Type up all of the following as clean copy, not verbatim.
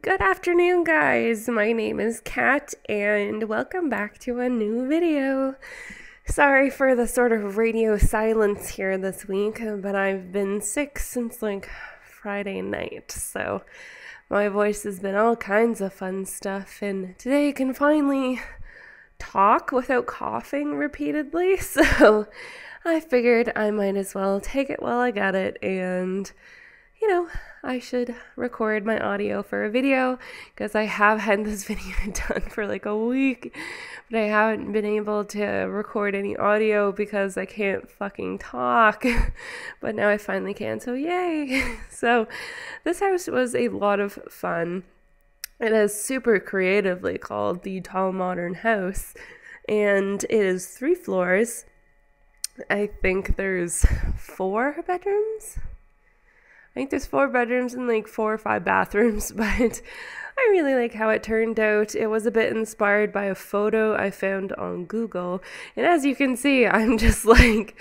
Good afternoon, guys. My name is Kat, and welcome back to a new video. Sorry for the sort of radio silence here this week, but I've been sick since like Friday night, so my voice has been all kinds of fun stuff, and today I can finally talk without coughing repeatedly, so I figured I might as well take it while I got it and I should record my audio for a video because I have had this video done for like a week, but I haven't been able to record any audio because I can't fucking talk. But now I finally can, so yay! So this house was a lot of fun. It is super creatively called the Tall Modern House, and it is 3 floors. I think there's 4 bedrooms. I think there's 4 bedrooms and like 4 or 5 bathrooms, but I really like how it turned out. It was a bit inspired by a photo I found on Google. And as you can see, I'm just like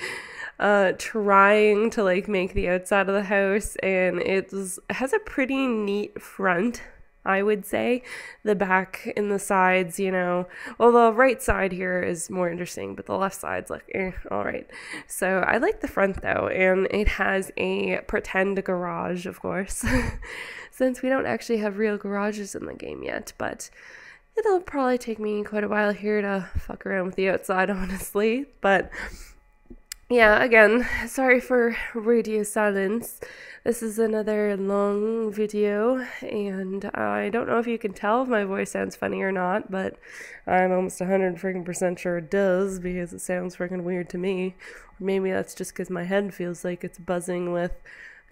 trying to like make the outside of the house, and it has a pretty neat front, I would say. The back and the sides, well, the right side here is more interesting, but the left side's like, all right. So I like the front though, and it has a pretend garage, of course, since we don't actually have real garages in the game yet, but it'll probably take me quite a while here to fuck around with the outside, honestly. But yeah, again, sorry for radio silence. This is another long video, and I don't know if you can tell if my voice sounds funny or not, but I'm almost 100% sure it does because it sounds freaking weird to me. Or maybe that's just because my head feels like it's buzzing with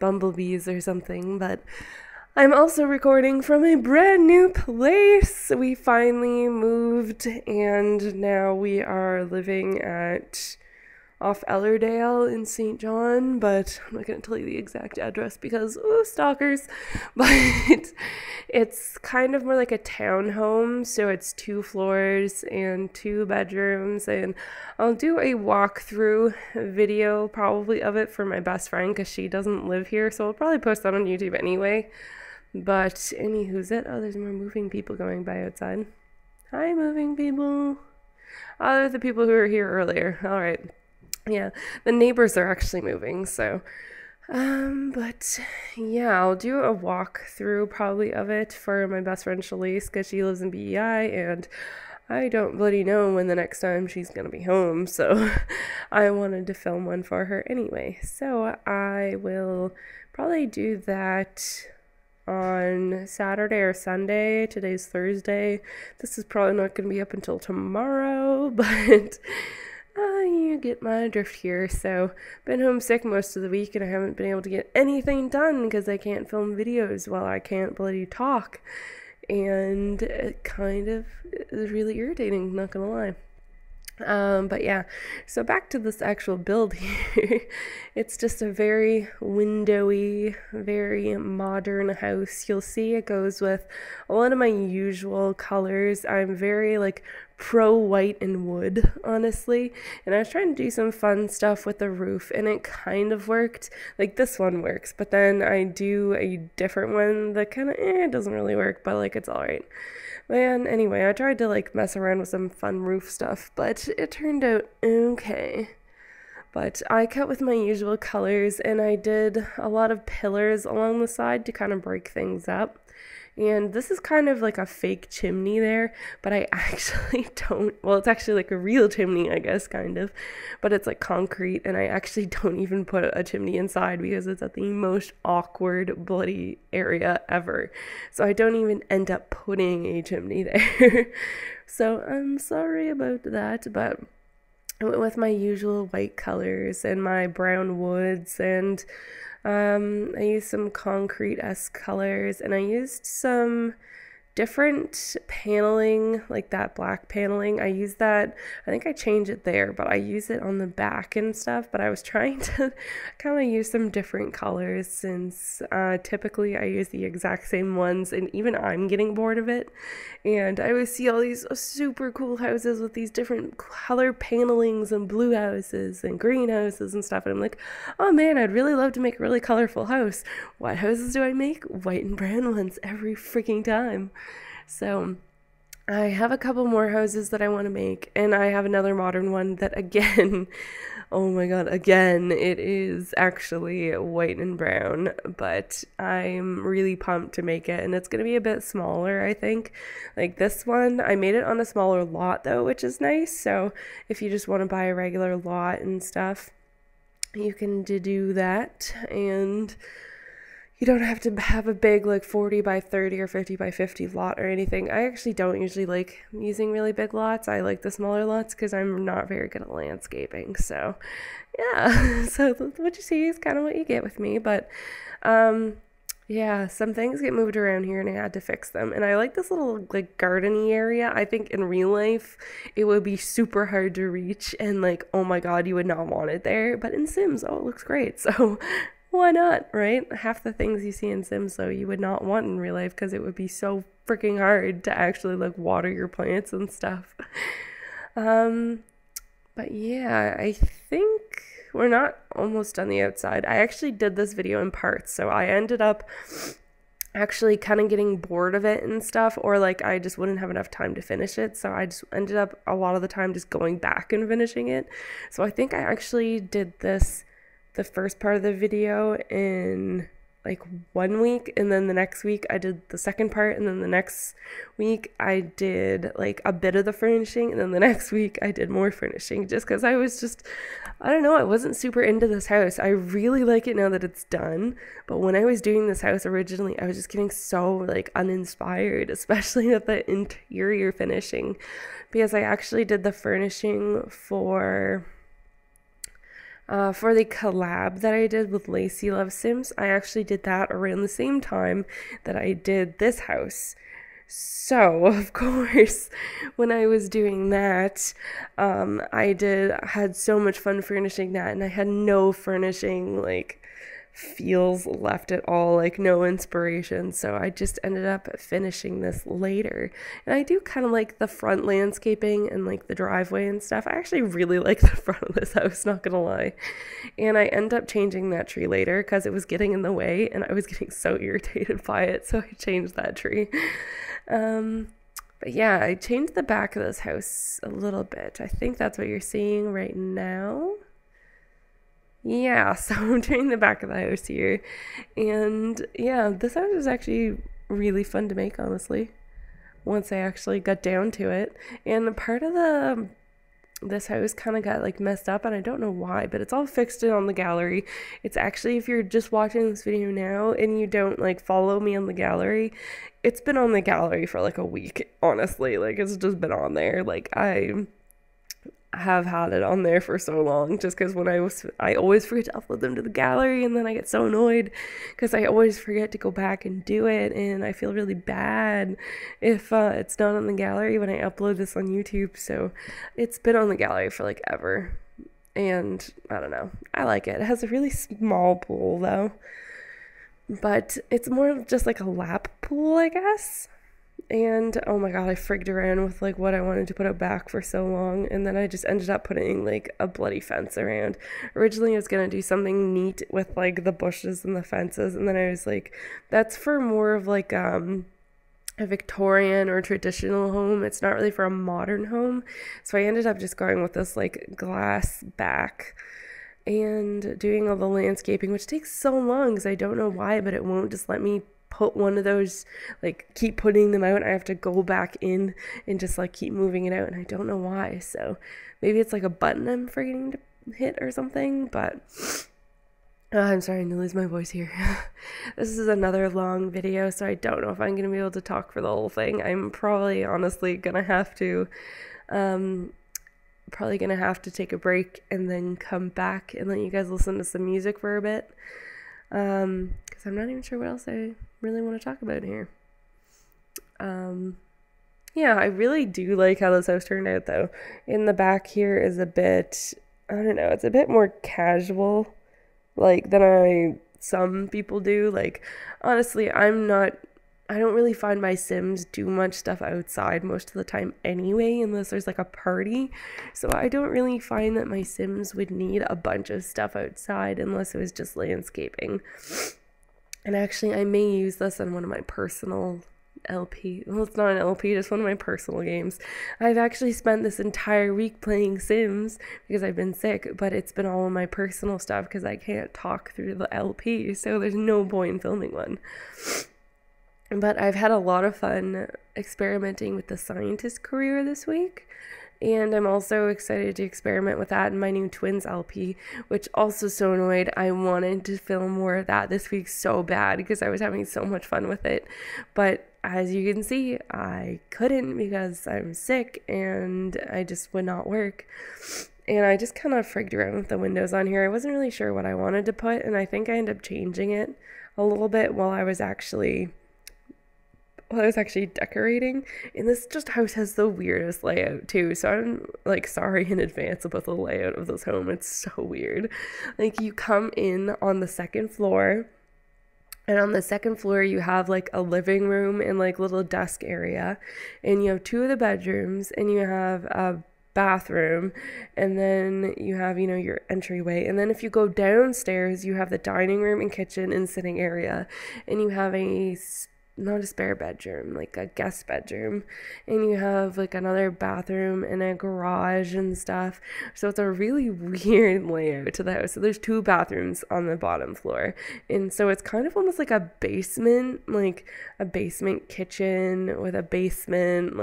bumblebees or something, but I'm also recording from a brand new place. We finally moved, and now we are living at off Ellerdale in St. John, but I'm not going to tell you the exact address because, ooh, stalkers. But it's kind of more like a townhome, so it's 2 floors and 2 bedrooms, and I'll do a walkthrough video probably of it for my best friend because she doesn't live here, so I'll probably post that on YouTube anyway. But anywho's it? Oh, there's more moving people going by outside. Hi, moving people. Oh, they're the people who were here earlier. All right. Yeah, the neighbors are actually moving, so but yeah, I'll do a walkthrough probably of it for my best friend Shalise because she lives in BEI, and I don't bloody know when the next time she's gonna be home, so I wanted to film one for her anyway. So I will probably do that on Saturday or Sunday. Today's Thursday. This is probably not gonna be up until tomorrow, but you get my drift here. So been homesick most of the week, and I haven't been able to get anything done because I can't film videos while I can't bloody talk, and it kind of is really irritating, not gonna lie. But yeah, so back to this actual build here. It's just a very windowy, very modern house. You'll see it goes with a lot of my usual colors. I'm very like pro white and wood, honestly, and I was trying to do some fun stuff with the roof, and it kind of worked. Like this one works, but then I do a different one that kind of doesn't really work, but like it's all right. And anyway, I tried to like mess around with some fun roof stuff, but it turned out okay. But I cut with my usual colors, and I did a lot of pillars along the side to kind of break things up. And this is kind of like a fake chimney there, but I actually don't, well, it's actually like a real chimney, I guess, kind of, but it's like concrete, and I actually don't even put a chimney inside because it's at the most awkward, bloody area ever. So I don't even end up putting a chimney there. So I'm sorry about that, but I went with my usual white colors and my brown woods, and I used some concrete-esque colors, and I used some different paneling, like that black paneling. I use that, I think I changed it there, but I use it on the back and stuff. But I was trying to kind of use some different colors since typically I use the exact same ones, and even I'm getting bored of it. And I always see all these super cool houses with these different color panelings and blue houses and green houses and stuff. And I'm like, oh man, I'd really love to make a really colorful house. What houses do I make? White and brown ones every freaking time. So I have a couple more houses that I want to make, and I have another modern one that, again, oh my god, again, it is actually white and brown, but I'm really pumped to make it, and it's going to be a bit smaller, I think. Like this one, I made it on a smaller lot though, which is nice, so if you just want to buy a regular lot and stuff, you can do that, and you don't have to have a big like 40 by 30 or 50 by 50 lot or anything. I actually don't usually like using really big lots. I like the smaller lots because I'm not very good at landscaping. So yeah, so what you see is kind of what you get with me. But yeah, some things get moved around here and I had to fix them. And I like this little like garden-y area. I think in real life it would be super hard to reach and like, oh my god, you would not want it there. But in Sims, oh, it looks great. So why not, right? Half the things you see in Sims, though, you would not want in real life because it would be so freaking hard to actually like water your plants and stuff. But yeah, I think we're not almost on the outside. I actually did this video in parts, so I ended up actually kind of getting bored of it and stuff, or like I just wouldn't have enough time to finish it, so I just ended up a lot of the time just going back and finishing it. So I think I actually did the first part of the video in like 1 week, and then the next week I did the second part, and then the next week I did like a bit of the furnishing, and then the next week I did more furnishing, just because I was just, I don't know, I wasn't super into this house. I really like it now that it's done, but when I was doing this house originally, I was just getting so like uninspired, especially with the interior finishing, because I actually did the furnishing for the collab that I did with Lacey Loves Sims. I actually did that around the same time that I did this house. So, of course, when I was doing that, I had so much fun furnishing that, and I had no furnishing, like, feels left at all, like no inspiration, so I just ended up finishing this later. And I do kind of like the front landscaping and like the driveway and stuff. I actually really like the front of this house, not gonna lie. And I end up changing that tree later because it was getting in the way and I was getting so irritated by it, so I changed that tree. But yeah, I changed the back of this house a little bit. I think that's what you're seeing right now. Yeah, so I'm doing the back of the house here, and yeah, this house is actually really fun to make, honestly, once I actually got down to it. And part of this house kind of got like messed up, and I don't know why, but it's all fixed in on the gallery. It's actually, if you're just watching this video now and you don't like follow me on the gallery, it's been on the gallery for like a week, honestly. Like, it's just been on there. Like, I have had it on there for so long, just because I always forget to upload them to the gallery, and then I get so annoyed because I always forget to go back and do it, and I feel really bad if it's not on the gallery when I upload this on YouTube. So it's been on the gallery for like ever, and I don't know, I like it. It has a really small pool though, but it's more just like a lap pool, I guess. And oh my god, I frigged around with like what I wanted to put out back for so long, and then I just ended up putting like a bloody fence around. Originally I was gonna do something neat with like the bushes and the fences, and then I was like, that's for more of like a Victorian or traditional home. It's not really for a modern home. So I ended up just going with this like glass back and doing all the landscaping, which takes so long because I don't know why, but it won't just let me put one of those, like keep putting them out. I have to go back in and just like keep moving it out, and I don't know why. So maybe it's like a button I'm forgetting to hit or something, but I'm starting to lose my voice here. This is another long video, so I don't know if I'm gonna be able to talk for the whole thing. I'm probably honestly gonna have to take a break and then come back and let you guys listen to some music for a bit, because I'm not even sure what else I really want to talk about here. Yeah, I really do like how this house turned out though. In the back here is a bit, I don't know, it's a bit more casual like than some people do. Like honestly, I don't really find my Sims do much stuff outside most of the time anyway, unless there's like a party. So I don't really find that my Sims would need a bunch of stuff outside unless it was just landscaping. And actually, I may use this on one of my personal LP. Well, it's not an LP, just one of my personal games. I've actually spent this entire week playing Sims because I've been sick, but it's been all of my personal stuff because I can't talk through the LP, so there's no point in filming one. But I've had a lot of fun experimenting with the scientist career this week. And I'm also excited to experiment with that in my new Twins LP, which also so annoyed. I wanted to film more of that this week so bad because I was having so much fun with it. But as you can see, I couldn't because I'm sick and I just would not work. And I just kind of frigged around with the windows on here. I wasn't really sure what I wanted to put, and I think I ended up changing it a little bit while I was actually decorating. And this just house has the weirdest layout too, so I'm like sorry in advance about the layout of this home. It's so weird. Like you come in on the second floor, and on the second floor you have like a living room and like little desk area, and you have two of the bedrooms, and you have a bathroom, and then you have, you know, your entryway, and then if you go downstairs you have the dining room and kitchen and sitting area, and you have not a spare bedroom, like a guest bedroom, and you have like another bathroom and a garage and stuff. So it's a really weird layout to the house. So there's two bathrooms on the bottom floor, and so it's kind of almost like a basement kitchen with a basement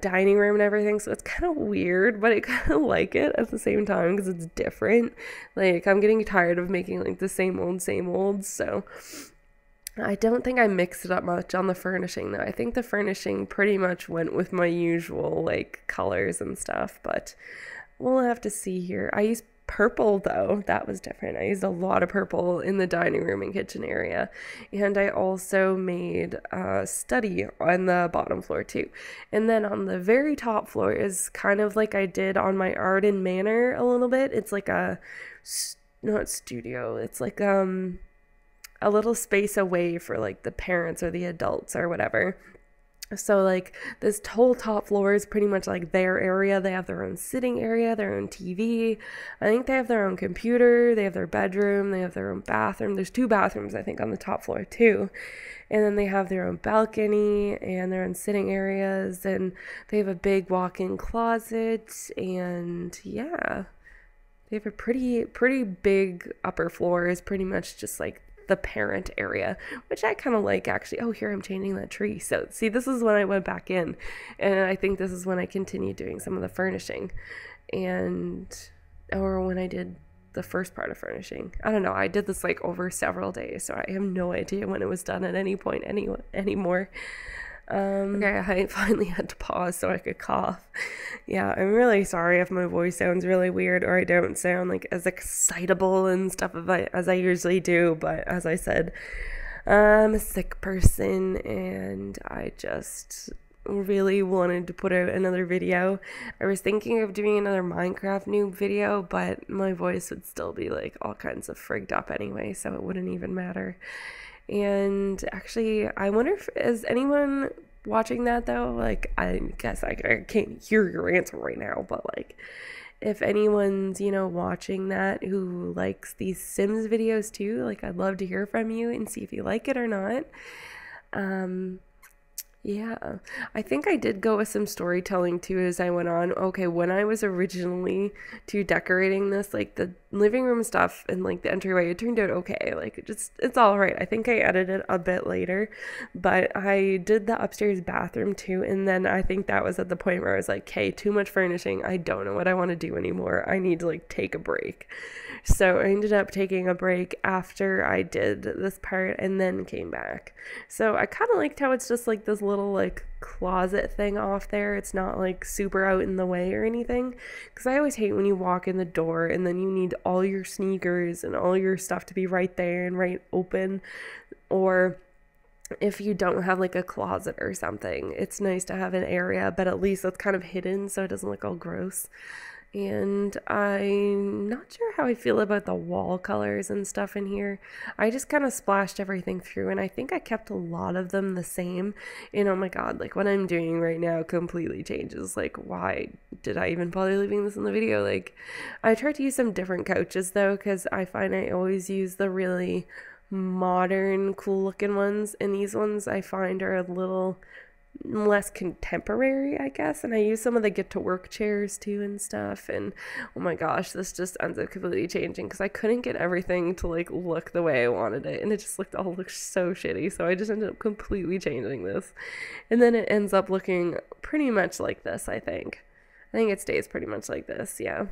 dining room and everything. So it's kind of weird, but I kind of like it at the same time because it's different. Like I'm getting tired of making like the same old, so I don't think I mixed it up much on the furnishing though. I think the furnishing pretty much went with my usual like colors and stuff, but we'll have to see here. I used purple though. That was different. I used a lot of purple in the dining room and kitchen area. And I also made a study on the bottom floor too. And then on the very top floor is kind of like I did on my Arden Manor a little bit. It's like not studio. It's like a little space away for like the parents or the adults or whatever. So like this whole top floor is pretty much like their area. They have their own sitting area, their own TV. I think they have their own computer. They have their bedroom. They have their own bathroom. There's two bathrooms, I think, on the top floor too. And then they have their own balcony and their own sitting areas. And they have a big walk-in closet. And yeah, they have a pretty big upper floor. Is pretty much just like the parent area, which I kind of like actually. Oh, here I'm changing that tree. So see, this is when I went back in, and I think this is when I continued doing some of the furnishing, or when I did the first part of furnishing. I don't know. I did this like over several days, so I have no idea when it was done at any point anymore. Okay, I finally had to pause so I could cough. Yeah, I'm really sorry if my voice sounds really weird or I don't sound like as excitable and stuff as I usually do, but as I said, I'm a sick person and I just really wanted to put out another video. I was thinking of doing another Minecraft noob video, but my voice would still be like all kinds of frigged up anyway, so it wouldn't even matter. And actually, I wonder if is anyone watching that though? Like, I guess I can't hear your answer right now, but like, if anyone's, you know, watching that who likes these Sims videos too, like, I'd love to hear from you and see if you like it or not. Yeah, I think I did go with some storytelling too as I went on. Okay, when I was originally decorating this, like the living room stuff and like the entryway, it turned out okay. Like it's all right. I think I edited a bit later, but I did the upstairs bathroom too. And then I think that was at the point where I was like, hey, too much furnishing. I don't know what I want to do anymore. I need to like take a break. So I ended up taking a break after I did this part and then came back. So I kind of liked how it's just like this little like closet thing off there. It's not like super out in the way or anything, because I always hate when you walk in the door and then you need all your sneakers and all your stuff to be right there and right open, or if you don't have like a closet or something, it's nice to have an area, but at least it's kind of hidden so it doesn't look all gross. And I'm not sure how I feel about the wall colors and stuff in here. I just kind of splashed everything through, and I think I kept a lot of them the same. And oh my god, like what I'm doing right now completely changes. Like, why did I even bother leaving this in the video? Like, I tried to use some different couches though, because I find I always use the really modern, cool looking ones, and these ones I find are a little less contemporary, I guess. And I use some of the get to work chairs too and stuff, and oh my gosh, this just ends up completely changing because I couldn't get everything to like look the way I wanted it, and it just looked so shitty. So I just ended up completely changing this, and then it ends up looking pretty much like this. I think it stays pretty much like this. Yeah.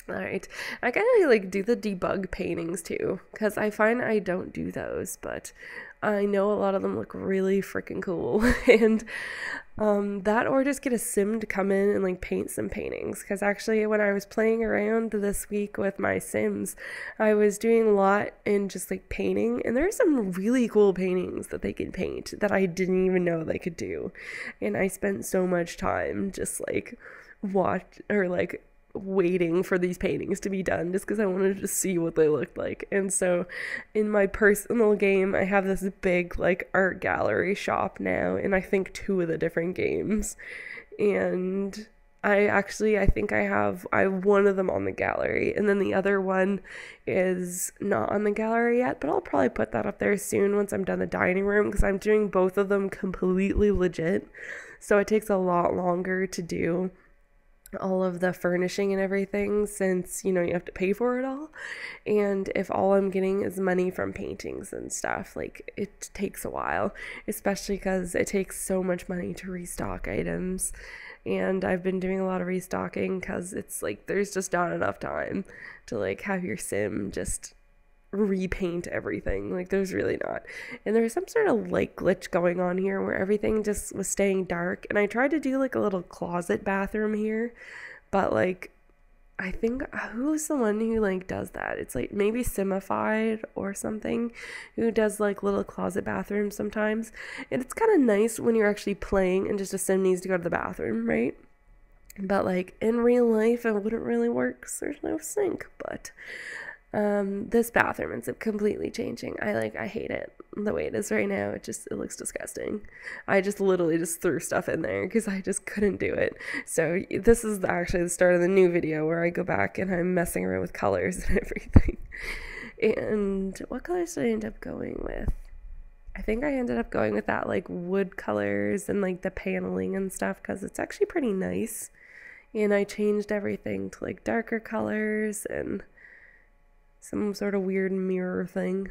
All right, I gotta like do the debug paintings too, because I find I don't do those, but I know a lot of them look really freaking cool. And that, or just get a sim to come in and like paint some paintings, because actually when I was playing around this week with my sims, I was doing a lot in just like painting, and there's some really cool paintings that they can paint that I didn't even know they could do. And I spent so much time just like waiting for these paintings to be done just because I wanted to see what they looked like. And so in my personal game, I have this big like art gallery shop now, and I think 2 of the different games, and I think I have one of them on the gallery, and then the other one is not on the gallery yet, but I'll probably put that up there soon once I'm done the dining room, because I'm doing both of them completely legit, so it takes a lot longer to do all of the furnishing and everything, since you have to pay for it all. And if all I'm getting is money from paintings and stuff, like it takes a while, especially because it takes so much money to restock items. And I've been doing a lot of restocking because it's like there's just not enough time to like have your sim just repaint everything. Like there's really not. And there was some sort of light glitch going on here where everything just was staying dark, and I tried to do like a little closet bathroom here, but like I think who's the one who like does that? It's like maybe Simified or something, who does like little closet bathrooms sometimes, and it's kind of nice when you're actually playing and just a sim needs to go to the bathroom, right? But like in real life it wouldn't really work because there's no sink. But this bathroom ends up completely changing. I hate it the way it is right now. It looks disgusting. I just literally just threw stuff in there because I just couldn't do it. So this is actually the start of the new video where I go back and I'm messing around with colors and everything. And what colors did I end up going with? I think I ended up going with that like wood colors and like the paneling and stuff, because it's actually pretty nice. And I changed everything to like darker colors and some sort of weird mirror thing.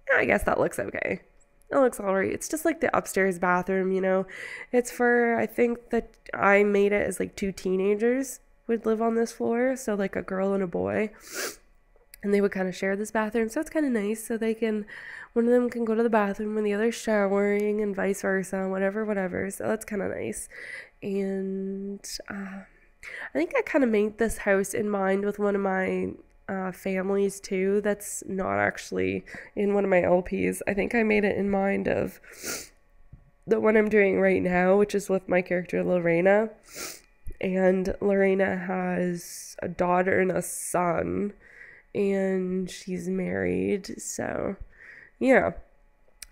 Yeah, I guess that looks okay. It looks alright. It's just like the upstairs bathroom, It's for, I think that I made it as like 2 teenagers would live on this floor. So like a girl and a boy. And they would kind of share this bathroom. So it's kind of nice. So one of them can go to the bathroom when the other's showering and vice versa, whatever. So that's kind of nice. And I think I kind of made this house in mind with one of my families too, that's not actually in one of my LPs. I think I made it in mind of the one I'm doing right now, which is with my character Lorena. And Lorena has a daughter and a son, and she's married. So yeah,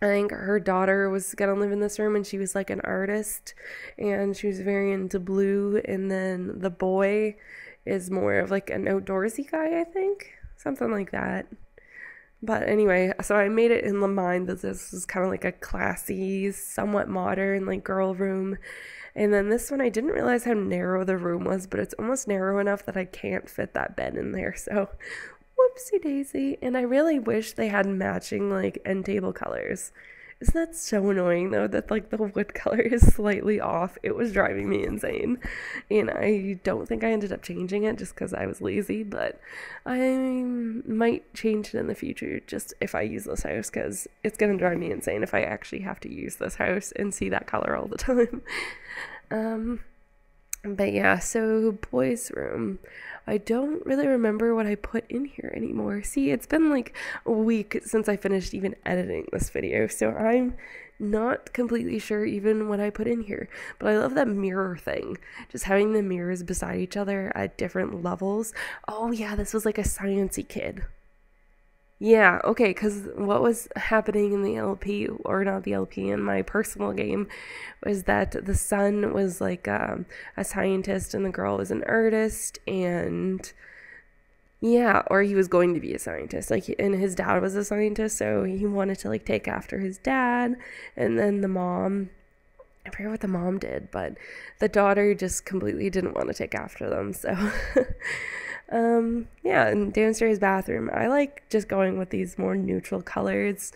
I think her daughter was gonna live in this room, and she was like an artist, and she was very into blue. And then the boy is more of like an outdoorsy guy, I think. Something like that. But anyway, so I made it in the mind that this is kind of like a classy, somewhat modern, like girl room. And then this one, I didn't realize how narrow the room was, but it's almost narrow enough that I can't fit that bed in there. So whoopsie daisy. And I really wish they had matching like end table colors. Isn't that so annoying though, that like the wood color is slightly off? It was driving me insane. And I don't think I ended up changing it just because I was lazy, but I might change it in the future just if I use this house, because it's going to drive me insane if I actually have to use this house and see that color all the time. But yeah, so boys' room. I don't really remember what I put in here anymore. See, it's been like a week since I finished even editing this video, so I'm not completely sure even what I put in here. But I love that mirror thing. Just having the mirrors beside each other at different levels. Oh yeah, this was like a sciencey kid. Yeah, okay, because what was happening in the LP, or not the LP, in my personal game, was that the son was like a scientist and the girl was an artist, and yeah, or he was going to be a scientist, like, and his dad was a scientist, so he wanted to like take after his dad, and then the mom, I forget what the mom did, but the daughter just completely didn't want to take after them, so yeah, and downstairs bathroom, I like just going with these more neutral colors,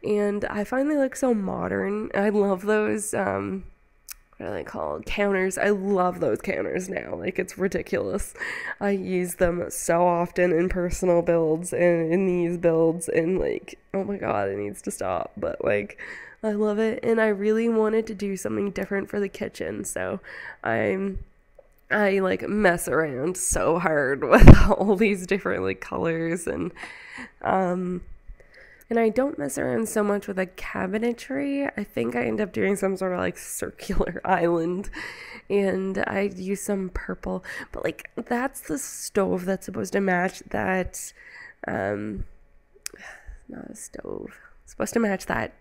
and I find they look so modern. I love those what are they called, counters. I love those counters now, like, it's ridiculous. I use them so often in personal builds and in these builds, and like, oh my god, it needs to stop, but like, I love it. And I really wanted to do something different for the kitchen, so I like mess around so hard with all these different like colors, and I don't mess around so much with a cabinetry. I think I end up doing some sort of like circular island, and I use some purple, but like, that's the stove that's supposed to match that not a stove, it's supposed to match that,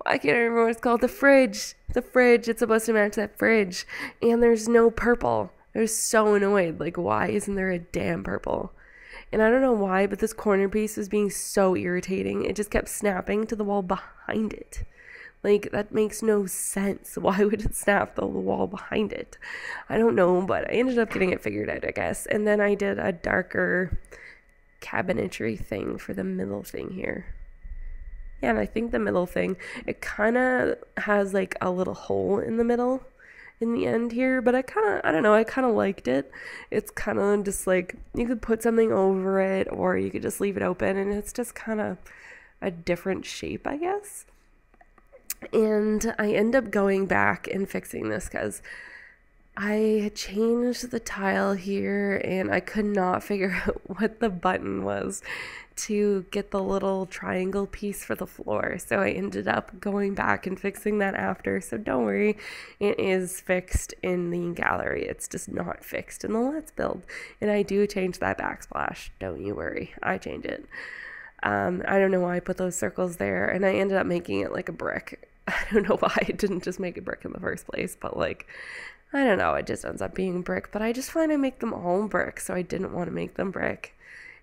I can't remember what it's called. The fridge. It's supposed to match that fridge. And there's no purple. I was so annoyed. Like, why isn't there a damn purple? And I don't know why, but this corner piece was being so irritating. It just kept snapping to the wall behind it. Like, that makes no sense. Why would it snap the wall behind it? I don't know, but I ended up getting it figured out, I guess. And then I did a darker cabinetry thing for the middle thing here. Yeah, and I think the middle thing, it kind of has like a little hole in the middle in the end here, but I don't know, I kind of liked it. It's kind of just like, you could put something over it, or you could just leave it open, and it's just kind of a different shape, I guess. And I end up going back and fixing this because I changed the tile here and I could not figure out what the button was to get the little triangle piece for the floor. So I ended up going back and fixing that after. So don't worry, it is fixed in the gallery. It's just not fixed in the Let's Build. And I do change that backsplash. Don't you worry, I change it. I don't know why I put those circles there, and I ended up making it like a brick. I don't know why I didn't just make a brick in the first place, but like, I don't know, it just ends up being brick. But I just find I make them all brick, so I didn't want to make them brick.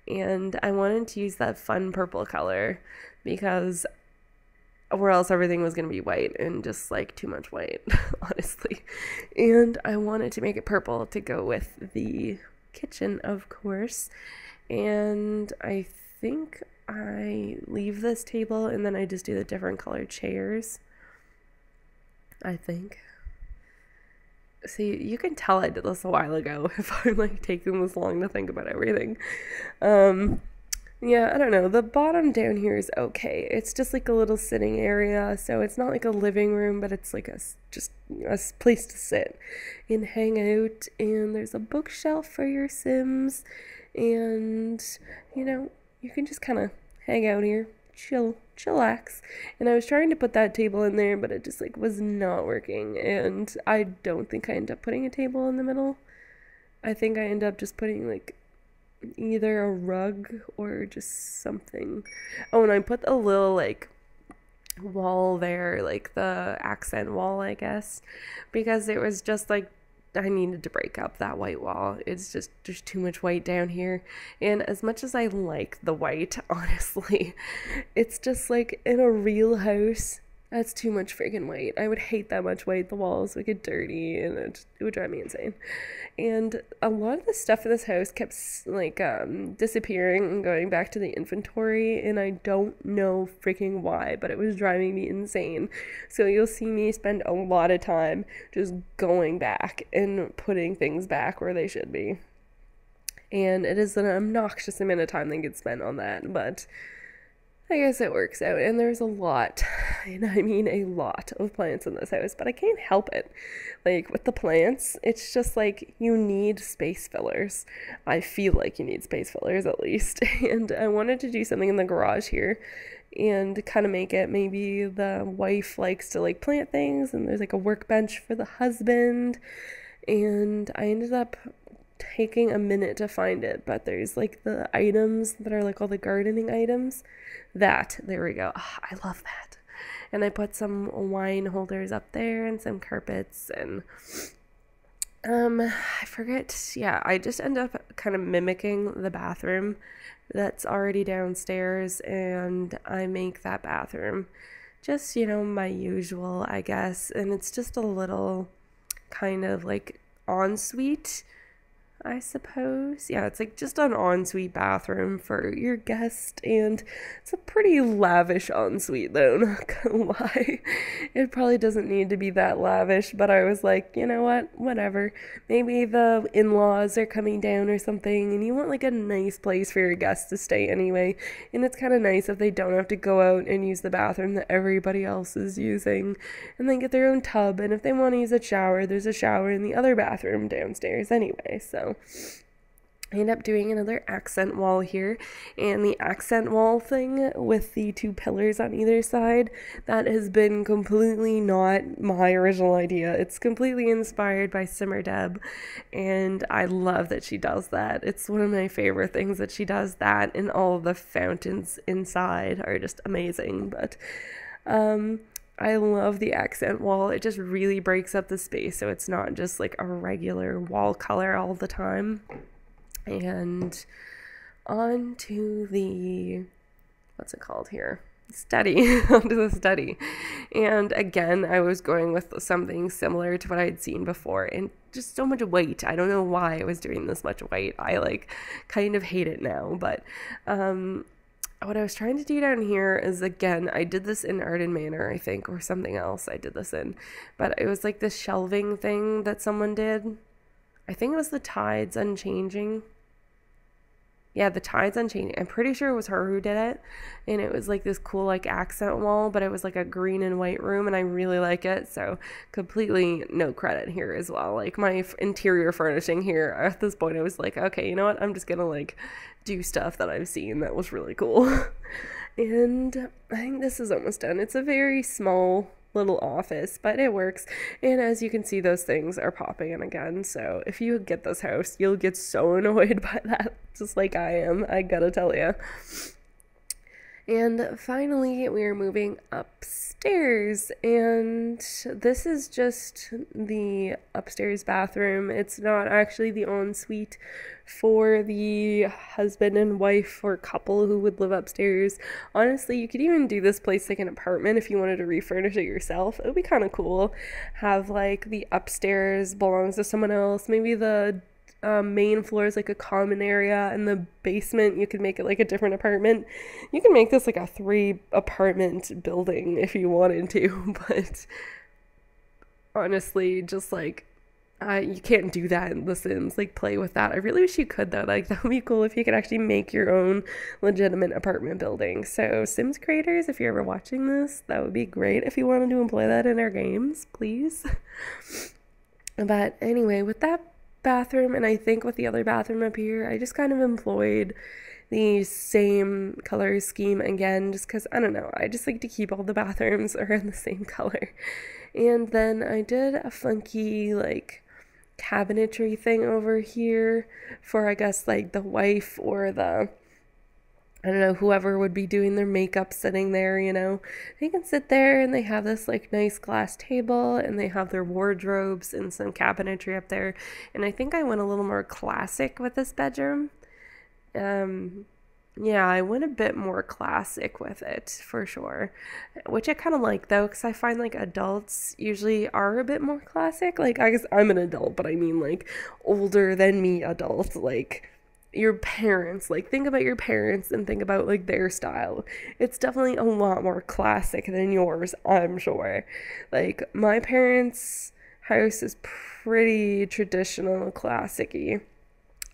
And I wanted to use that fun purple color because, or else everything was going to be white, and just like too much white, honestly. And I wanted to make it purple to go with the kitchen, of course. And I think I leave this table and then I just do the different colored chairs, I think. See, you can tell I did this a while ago if I'm like taking this long to think about everything. Yeah, I don't know. The bottom down here is okay. It's just like a little sitting area, so it's not like a living room, but it's like just a place to sit and hang out. And there's a bookshelf for your Sims, and you know, you can just kind of hang out here, chillax. And I was trying to put that table in there, but it just like was not working, and I don't think I end up putting a table in the middle. I think I end up just putting like either a rug or just something. Oh, and I put a little like wall there, like the accent wall, I guess, because it was just like I needed to break up that white wall. It's just, there's too much white down here. And as much as I like the white, honestly, it's just like in a real house, that's too much freaking white. I would hate that much white. The walls would get dirty and it would drive me insane. And a lot of the stuff in this house kept like disappearing and going back to the inventory, and I don't know freaking why, but it was driving me insane. So you'll see me spend a lot of time just going back and putting things back where they should be. And it is an obnoxious amount of time that gets spent on that, but I guess it works out. And there's a lot, and I mean a lot of plants in this house, but I can't help it. Like with the plants, it's just like you need space fillers. I feel like you need space fillers at least. And I wanted to do something in the garage here and kind of make it, maybe the wife likes to like plant things, and there's like a workbench for the husband. And I ended up taking a minute to find it, but there's like the items that are like all the gardening items. There we go. Oh, I love that. And I put some wine holders up there and some carpets, and I forget. Yeah, I just end up kind of mimicking the bathroom that's already downstairs, and I make that bathroom just, my usual, I guess. And it's just a little kind of like ensuite, I suppose. Yeah, it's like just an ensuite bathroom for your guest, and it's a pretty lavish ensuite though, not gonna lie. It probably doesn't need to be that lavish, but I was like, you know what, whatever. Maybe the in-laws are coming down or something, and you want like a nice place for your guests to stay anyway, and it's kind of nice if they don't have to go out and use the bathroom that everybody else is using, and then get their own tub, and if they want to use a shower, there's a shower in the other bathroom downstairs anyway. So I end up doing another accent wall here, and the accent wall thing with the two pillars on either side, that has been completely not my original idea. It's completely inspired by Simmer Deb, and I love that she does that. It's one of my favorite things that she does that, and all of the fountains inside are just amazing. But I love the accent wall. It just really breaks up the space, so it's not just like a regular wall color all the time. And on to the, what's it called here? Study. Onto the study. And again, I was going with something similar to what I'd seen before, and just so much white. I don't know why I was doing this much white. I like kind of hate it now, but what I was trying to do down here is, again, I did this in Art and Manor, I think, or something else I did this in, but it was like this shelving thing that someone did. I think it was the Tides Unchanging. Yeah, the Tides Unchanging. I'm pretty sure it was her who did it, and it was like this cool like accent wall, but it was like a green and white room, and I really like it, so completely no credit here as well. Like my interior furnishing here, at this point I was like, okay, you know what, I'm just gonna like do stuff that I've seen that was really cool. And I think this is almost done. It's a very small little office, but it works. And as you can see, those things are popping in again, so if you get this house, you'll get so annoyed by that, just like I am, I gotta tell you. And finally, we are moving upstairs, and this is just the upstairs bathroom. It's not actually the ensuite for the husband and wife or couple who would live upstairs. Honestly, you could even do this place like an apartment if you wanted to refurnish it yourself. It would be kind of cool. Have like the upstairs belongs to someone else. Maybe the main floor is like a common area, and the basement you could make it like a different apartment. You can make this like a 3 apartment building if you wanted to, but honestly, just like you can't do that in The Sims. Like, play with that. I really wish you could though. Like, that would be cool if you could actually make your own legitimate apartment building. So Sims creators, if you're ever watching this, that would be great if you wanted to employ that in our games, please. But anyway, with that bathroom, and I think with the other bathroom up here, I just kind of employed the same color scheme again, just because, I don't know, I just like to keep all the bathrooms around the same color. And then I did a funky like cabinetry thing over here for, I guess, like the wife or the, I don't know, whoever would be doing their makeup sitting there, you know. They can sit there, and they have this like nice glass table, and they have their wardrobes and some cabinetry up there. And I think I went a little more classic with this bedroom. Yeah, I went a bit more classic with it for sure, which I kind of like though, because I find like adults usually are a bit more classic. Like, I guess I'm an adult, but I mean like older than me adults, like your parents. Like, think about your parents and think about like their style. It's definitely a lot more classic than yours, I'm sure. Like, my parents' house is pretty traditional, classic-y.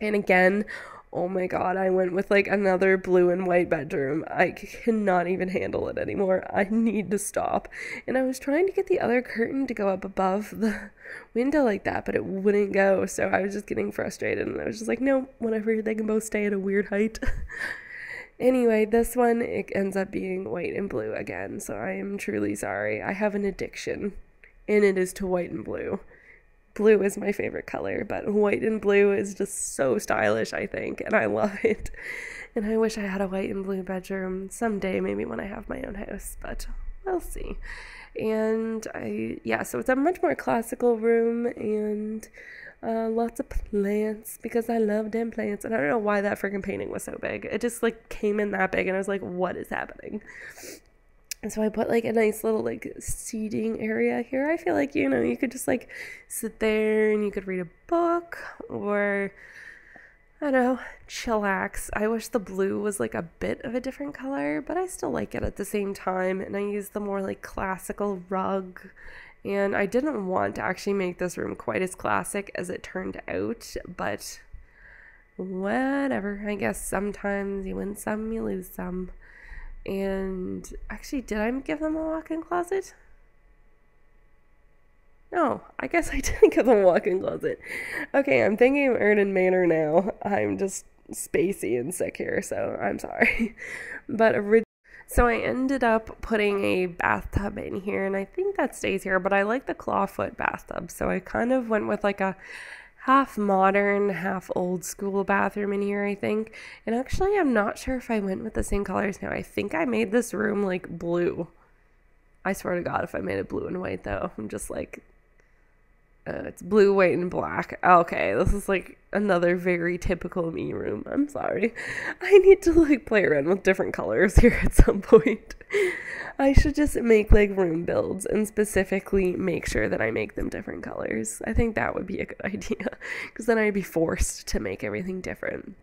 And again, Oh my god, I went with like another blue and white bedroom. I cannot even handle it anymore. I need to stop. And I was trying to get the other curtain to go up above the window like that, but it wouldn't go. So I was just getting frustrated and I was just like, no, whatever, they can both stay at a weird height. Anyway, this one, it ends up being white and blue again. So I am truly sorry. I have an addiction, and it is to white and blue. Blue is my favorite color, but white and blue is just so stylish, I think, and I love it. And I wish I had a white and blue bedroom someday, maybe when I have my own house, but we'll see. And so it's a much more classical room, and lots of plants, because I love damn plants. And I don't know why that freaking painting was so big. It just like came in that big, and I was like, what is happening? And so I put like a nice little like seating area here. I feel like, you know, you could just like sit there and you could read a book, or I don't know, chillax. I wish the blue was like a bit of a different color, but I still like it at the same time. And I used the more like classical rug. And I didn't want to actually make this room quite as classic as it turned out, but whatever. I guess sometimes you win some, you lose some. And actually, did I give them a walk-in closet? No, I guess I didn't give them a walk-in closet. Okay, I'm thinking of Erden Manor now. I'm just spacey and sick here, so I'm sorry. But so I ended up putting a bathtub in here, and I think that stays here, but I like the clawfoot bathtub, so I kind of went with like a half modern, half old school bathroom in here, I think. And actually, I'm not sure if I went with the same colors now. I think I made this room like blue. I swear to God, if I made it blue and white, though, I'm just like, it's blue, white, and black. Okay, this is like another very typical me room. I'm sorry. I need to like play around with different colors here at some point. I should just make like room builds and specifically make sure that I make them different colors. I think that would be a good idea, because then I'd be forced to make everything different.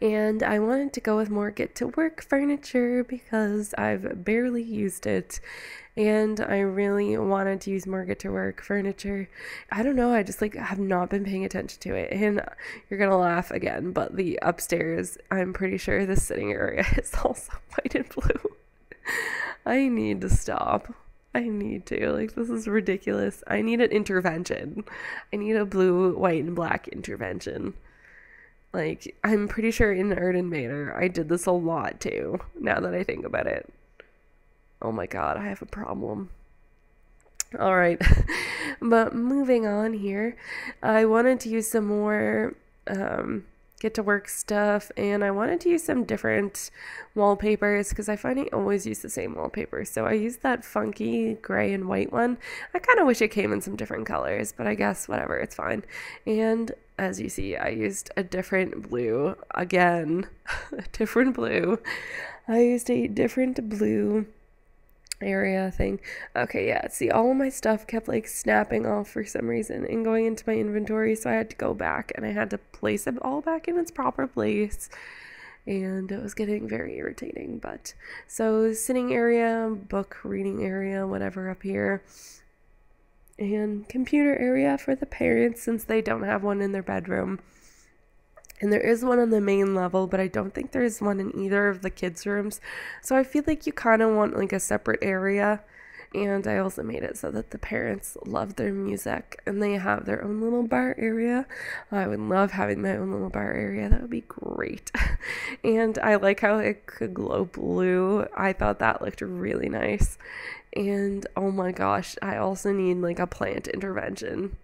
And I wanted to go with more get to work furniture because I've barely used it, and I really wanted to use more get to work furniture. I don't know, I just like have not been paying attention to it. And you're gonna laugh again, but the upstairs, I'm pretty sure the sitting area is also white and blue. I need to stop. I need to. Like, this is ridiculous. I need an intervention. I need a blue, white, and black intervention. Like, I'm pretty sure in Erden Manor, I did this a lot too, now that I think about it. Oh my god, I have a problem. Alright, but moving on here, I wanted to use some more get to work stuff, and I wanted to use some different wallpapers because I find I always use the same wallpaper. So I used that funky gray and white one. I kind of wish it came in some different colors, but I guess whatever, it's fine. And as you see, I used a different blue again. A different blue. I used a different blue area thing. Okay, yeah, see, all of my stuff kept like snapping off for some reason and going into my inventory, so I had to go back and I had to place it all back in its proper place, and it was getting very irritating. But so sitting area, book reading area, whatever up here, and computer area for the parents since they don't have one in their bedroom. And there is one on the main level, but I don't think there's one in either of the kids' rooms. So I feel like you kind of want like a separate area. And I also made it so that the parents love their music and they have their own little bar area. I would love having my own little bar area. That would be great. And I like how it could glow blue. I thought that looked really nice. And oh my gosh, I also need like a plant intervention.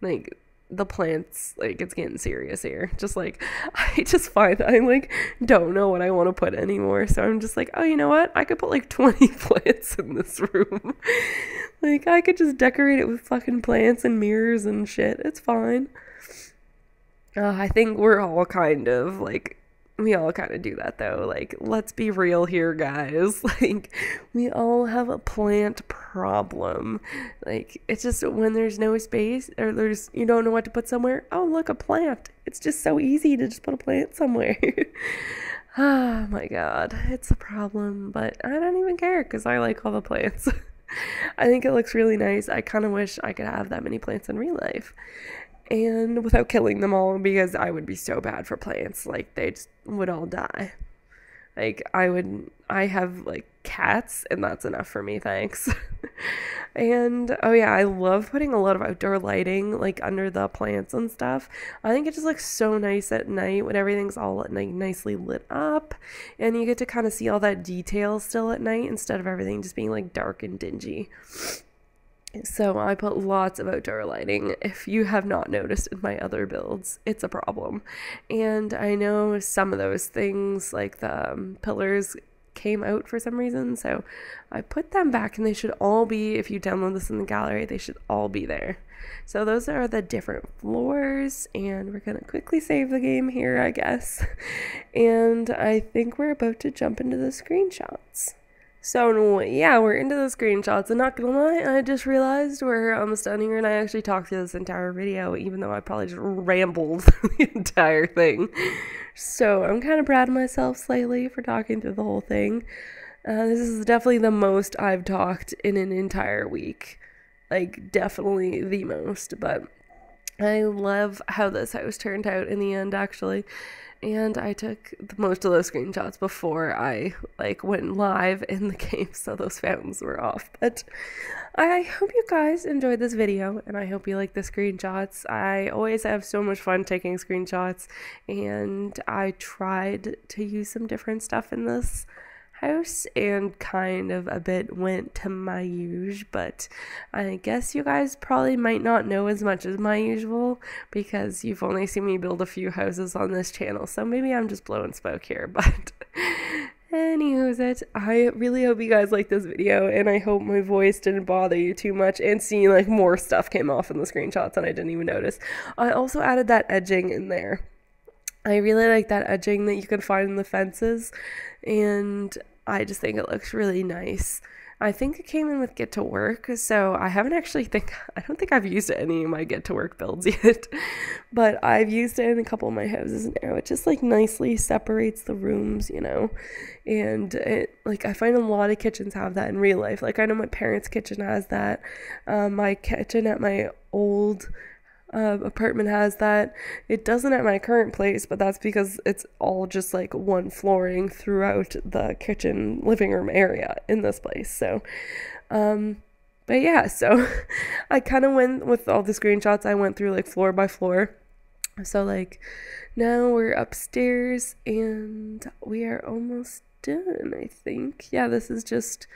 Like, the plants, like, it's getting serious here. Just like, I just find I like don't know what I want to put anymore, so I'm just like, oh, you know what, I could put like 20 plants in this room. Like, I could just decorate it with fucking plants and mirrors and shit. It's fine. I think we all kind of do that though. Like, let's be real here, guys. Like, we all have a plant problem. Like, it's just when there's no space or you don't know what to put somewhere. Oh, look, a plant. It's just so easy to just put a plant somewhere. Oh my god, it's a problem, but I don't even care because I like all the plants. I think it looks really nice. I kind of wish I could have that many plants in real life. and without killing them all, because I would be so bad for plants. Like, they just would all die. Like, I have like cats, and that's enough for me, thanks. And oh yeah, I love putting a lot of outdoor lighting like under the plants and stuff. I think it just looks so nice at night when everything's all like nicely lit up, and you get to kind of see all that detail still at night instead of everything just being like dark and dingy. So I put lots of outdoor lighting. If you have not noticed in my other builds, it's a problem. And I know some of those things, like the pillars, came out for some reason, so I put them back, and they should all be, if you download this in the gallery, they should all be there. So those are the different floors, and we're gonna quickly save the game here, I guess. And I think we're about to jump into the screenshots. So yeah, we're into the screenshots, and not gonna lie, I just realized we're almost done here, and I actually talked through this entire video, even though I probably just rambled through the entire thing. So I'm kind of proud of myself slightly for talking through the whole thing. This is definitely the most I've talked in an entire week. Like, definitely the most, but I love how this house turned out in the end, actually. And I took most of those screenshots before I like went live in the game, so those fountains were off. But I hope you guys enjoyed this video, and I hope you like the screenshots. I always have so much fun taking screenshots, and I tried to use some different stuff in this house, and kind of a bit went to my usual, but I guess you guys probably might not know as much as my usual, because you've only seen me build a few houses on this channel, so maybe I'm just blowing smoke here. But anywho's, I really hope you guys like this video, and I hope my voice didn't bother you too much, and seeing like more stuff came off in the screenshots and I didn't even notice. I also added that edging in there. I really like that edging that you can find in the fences, and I just think it looks really nice. I think it came in with Get to Work, so I don't think I've used it in any of my Get to Work builds yet, but I've used it in a couple of my houses now. It just like nicely separates the rooms, you know, and it, like, I find a lot of kitchens have that in real life. Like, I know my parents' kitchen has that. My kitchen at my old apartment has that. It doesn't at my current place, but that's because it's all just like one flooring throughout the kitchen living room area in this place. So but yeah, so I kind of went with all the screenshots, I went through like floor by floor. So like now we're upstairs, and we are almost done, I think. Yeah, this is just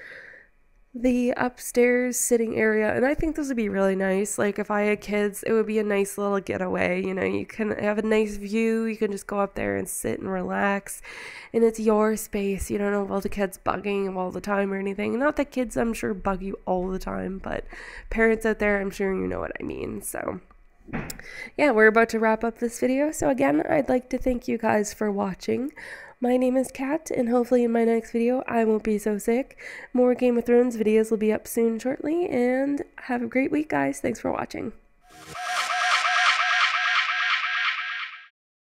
the upstairs sitting area, and I think this would be really nice. Like, if I had kids, it would be a nice little getaway, you know. You can have a nice view, you can just go up there and sit and relax, and it's your space. You don't have all the kids bugging you all the time or anything. Not that kids, I'm sure, bug you all the time, but parents out there, I'm sure you know what I mean. So yeah, we're about to wrap up this video, so again, I'd like to thank you guys for watching. My name is Kat, and hopefully in my next video I won't be so sick. More Game of Thrones videos will be up soon shortly, and have a great week, guys. Thanks for watching.